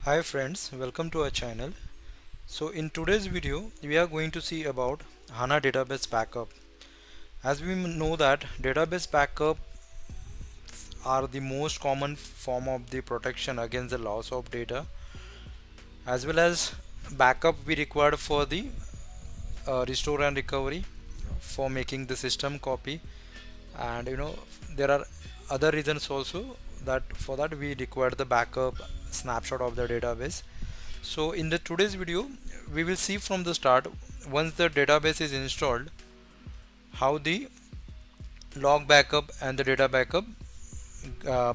Hi friends, welcome to our channel. So in today's video, we are going to see about HANA database backup. As we know that database backup are the most common form of the protection against the loss of data, as well as backup we required for the restore and recovery for making the system copy, and there are other reasons also that for that we require the backup snapshot of the database. So in the today's video, we will see from the start, once the database is installed, how the log backup and the data backup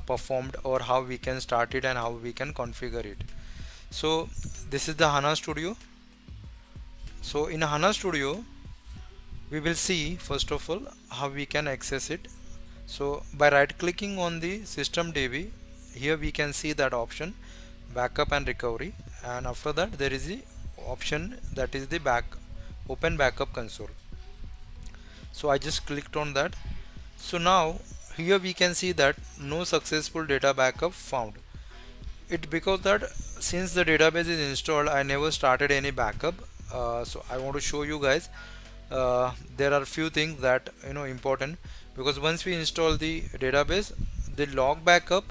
performed, or how we can start it and how we can configure it. So this is the HANA Studio. So in HANA Studio, we will see first of all how we can access it. So by right clicking on the system DB, here we can see that option backup and recovery, and after that there is the option that is the open backup console. So I just clicked on that. So now here we can see that no successful data backup found. It because that since the database is installed, I never started any backup. So I want to show you guys, there are few things that important, because once we install the database, the log backup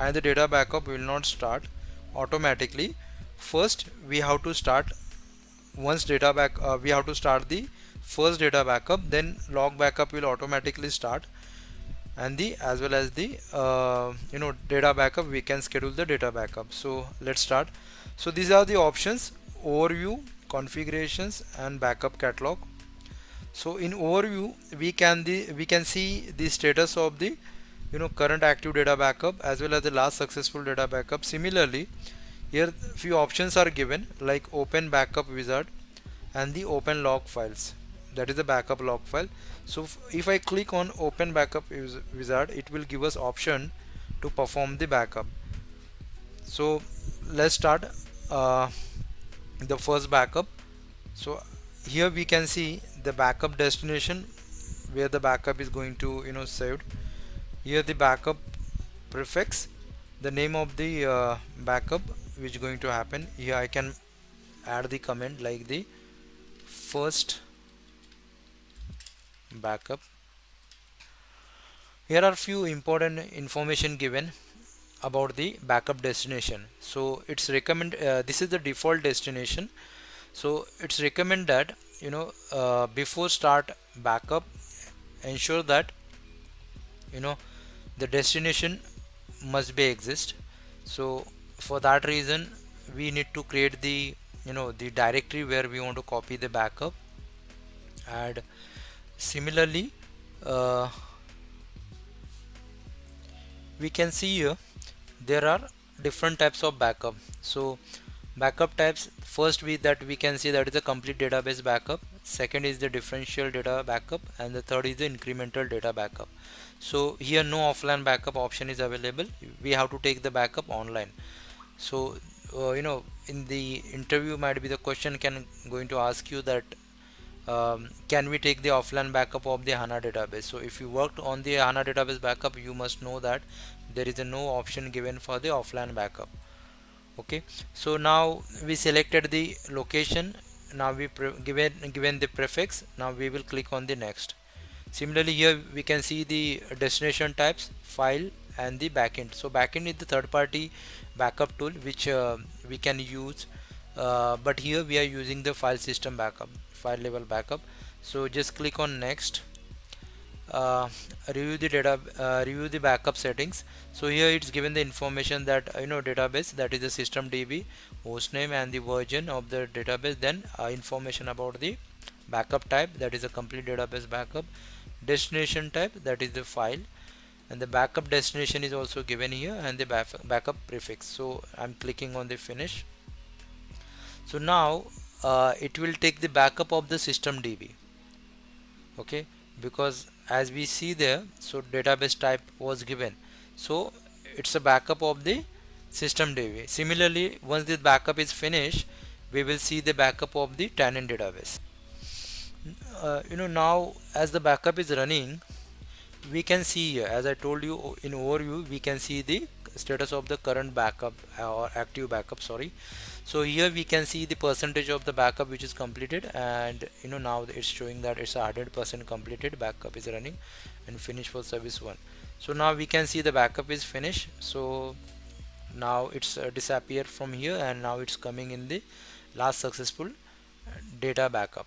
and the data backup will not start automatically. First we have to start, once data back we have to start the first data backup, then log backup will automatically start, and the as well as the data backup, we can schedule the data backup. So let's start. So these are the options: overview, configurations, and backup catalog. So in overview, we can see the status of the current active data backup as well as the last successful data backup. Similarly, here few options are given, like open backup wizard and the open log files, that is the backup log file. So if I click on open backup wizard, it will give us option to perform the backup. So let's start uh, the first backup. So here we can see the backup destination where the backup is going to saved. Here the backup prefix, the name of the backup which is going to happen. Here I can add the comment like the first backup. Here are few important information given about the backup destination. So it's recommend, this is the default destination. So it's recommend that before start backup, ensure that you know the destination must be exist. So for that reason, we need to create the the directory where we want to copy the backup. And similarly, uh, we can see here there are different types of backup. So backup types, first we can see that is a complete database backup, second is the differential data backup, and the third is the incremental data backup. So here no offline backup option is available, we have to take the backup online. So in the interview might be the question can going to ask you that, can we take the offline backup of the HANA database? So if you worked on the HANA database backup, you must know that there is a no option given for the offline backup. Okay, so now we selected the location, now we given the prefix, now we will click on the next. Similarly, here we can see the destination types, file, and the backend. So backend is the third party backup tool which we can use, but here we are using the file system backup, file level backup. So just click on next. Review the data, review the backup settings. So here it's given the information that database, that is the system DB, hostname, and the version of the database. Then information about the backup type, that is a complete database backup, destination type, that is the file, and the backup destination is also given here, and the backup prefix. So I'm clicking on the finish. So now it will take the backup of the system DB. Okay, because as we see there, so database type was given, so it's a backup of the system DB. Similarly, once the backup is finished, we will see the backup of the tenant database. Now as the backup is running, we can see here, as I told you in overview, we can see the status of the current backup or active backup, sorry. So here we can see the percentage of the backup which is completed, and now it's showing that it's 100% completed, backup is running and finished for service 1. So now we can see the backup is finished. So now it's disappeared from here, and now it's coming in the last successful data backup.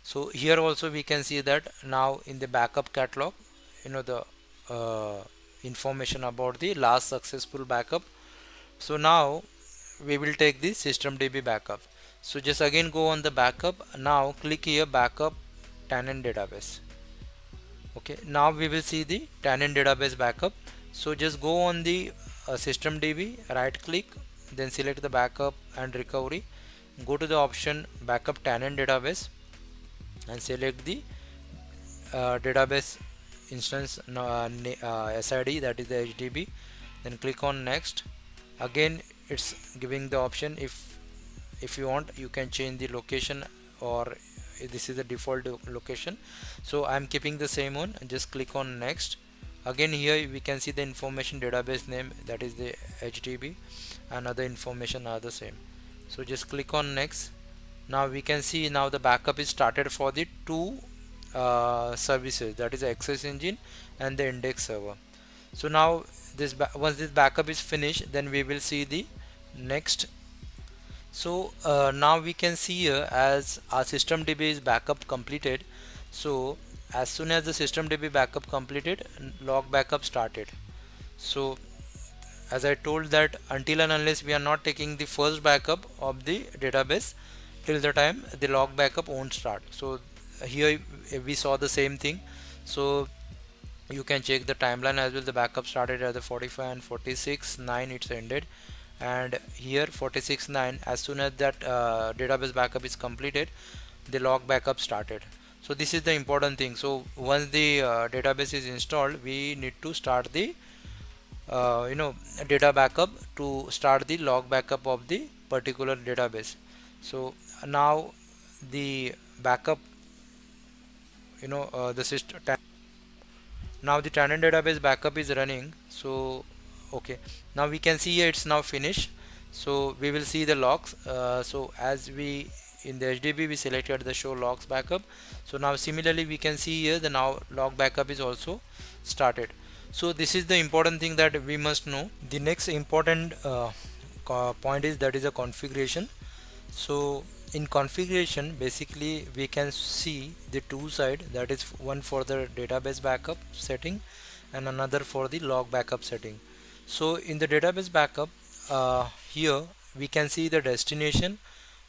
So here also we can see that now in the backup catalog, the information about the last successful backup. So now we will take the systemdb backup. So just again go on the backup. Now click here, backup tenant database. Okay, now we will see the tenant database backup. So just go on the systemdb, right click, then select the backup and recovery, go to the option backup tenant database and select the database instance SID, that is the HDB, then click on next. Again it's giving the option, if you want you can change the location, or this is the default location. So I'm keeping the same one, and just click on next. Again here we can see the information database name, that is the HDB, and other information are the same. So just click on next. Now we can see now the backup is started for the two services, that is the Access Engine and the index server. So now once this backup is finished, then we will see the next. So now we can see here, as our systemdb is backup completed. So as soon as the systemdb backup completed, log backup started. So as I told that until and unless we are not taking the first backup of the database, till the time the log backup won't start. So here we saw the same thing. So you can check the timeline as well. The backup started at the 45 and 46:9 it's ended, and here 46:9, as soon as that database backup is completed, the log backup started. So this is the important thing. So once the database is installed, we need to start the data backup to start the log backup of the particular database. So now the backup, the system, now the tenant database backup is running. So okay, now we can see here it's now finished. So we will see the logs. So as we in the HDB we selected the show logs backup. So now similarly we can see here the now log backup is also started. So this is the important thing that we must know. The next important point is, that is a configuration. So in configuration, basically we can see the two side, that is one for the database backup setting and another for the log backup setting. So in the database backup, here we can see the destination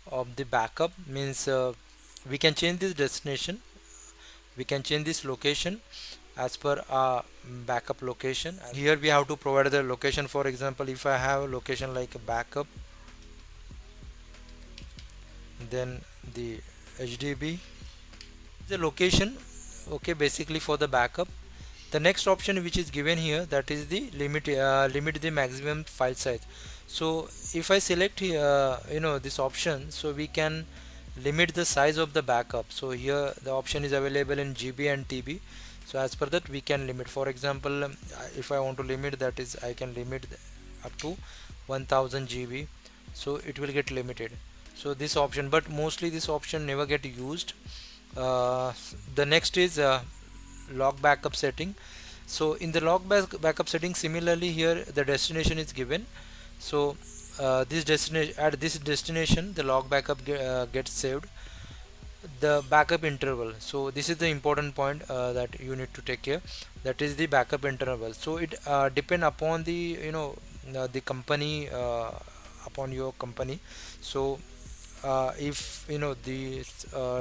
of the backup, means we can change this destination, we can change this location as per our backup location. Here we have to provide the location. For example, if I have a location like a backup, then the HDB, the location, okay, basically for the backup. The next option which is given here, that is the limit the maximum file size. So if I select here this option, so we can limit the size of the backup. So here the option is available in GB and TB. So as per that we can limit. For example, if I want to limit, that is I can limit up to 1000 GB, so it will get limited. So this option, but mostly this option never get used. The next is log backup setting. So in the log backup setting, similarly here the destination is given. So this destination, at this destination the log backup gets saved, the backup interval. So this is the important point that you need to take care, that is the backup interval. So it depend upon the the company, upon your company. So if the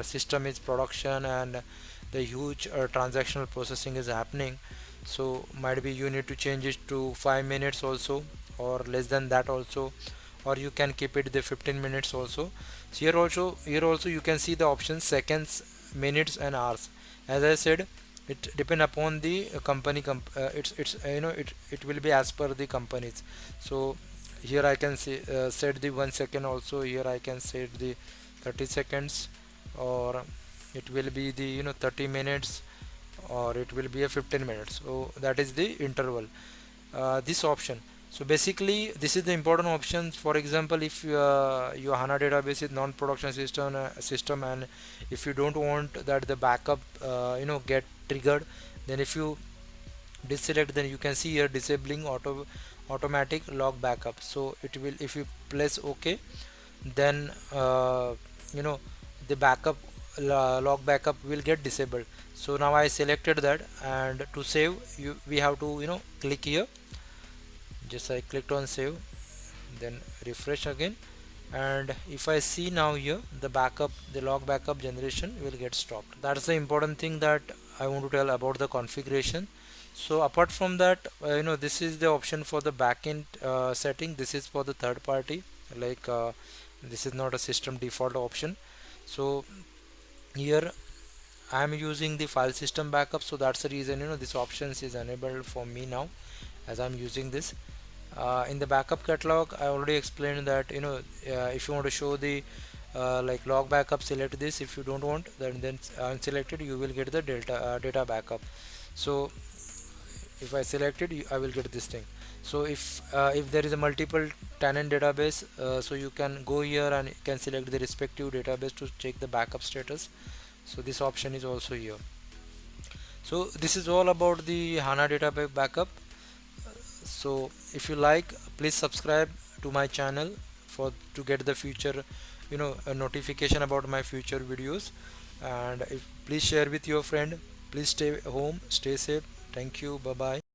system is production and the huge transactional processing is happening, so might be you need to change it to 5 minutes also, or less than that also, or you can keep it the 15 minutes also. So here also you can see the options seconds, minutes and hours. As I said, it depend upon the company. It will be as per the companies. So here I can say set the 1 second also, here I can set the 30 seconds, or it will be the 30 minutes, or it will be a 15 minutes. So that is the interval. this option. So basically this is the important option. For example, if your HANA database is non-production system, and if you don't want that the backup get triggered, then if you deselect, then you can see here disabling automatic log backup. So it will, if you press OK, then you know the backup log backup will get disabled. So now I selected that, and to save, we have to click here. Just I clicked on save, then refresh again, and if I see now here, the log backup generation will get stopped. That's the important thing that I want to tell about the configuration. So apart from that, this is the option for the backend setting. This is for the third party, like this is not a system default option. So here I am using the file system backup, so that's the reason this options is enabled for me now, as I'm using this. In the backup catalog, I already explained that if you want to show the like log backup, select this. If you don't want, then unselected, you will get the data backup. So if I select it, I will get this thing. So if there is a multiple tenant database, so you can go here and you can select the respective database to check the backup status. So this option is also here. So this is all about the HANA database backup. So if you like, please subscribe to my channel for to get the future a notification about my future videos. And please share with your friend. Please stay home, stay safe. Thank you, bye bye.